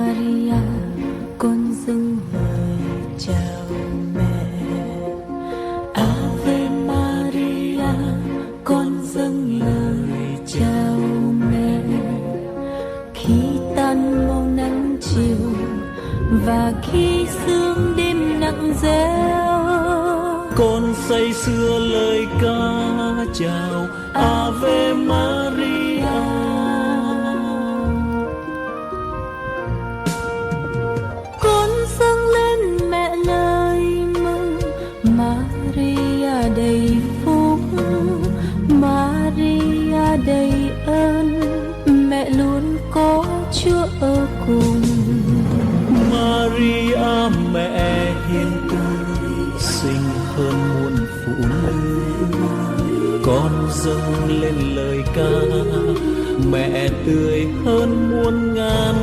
Maria, con dâng lời chào mẹ. Ave Maria, con dâng lời chào mẹ. Khi tan màu nắng chiều và khi sương đêm nặng reo, con say sưa lời ca chào Ave Maria. Con dâng lên mẹ lời mừng, Maria đầy phúc, Maria đầy ơn, mẹ luôn có Chúa ở cùng. Maria mẹ hiền từ, xinh hơn muôn phụ nữ. Con dâng lên lời ca, mẹ tươi hơn muôn ngàn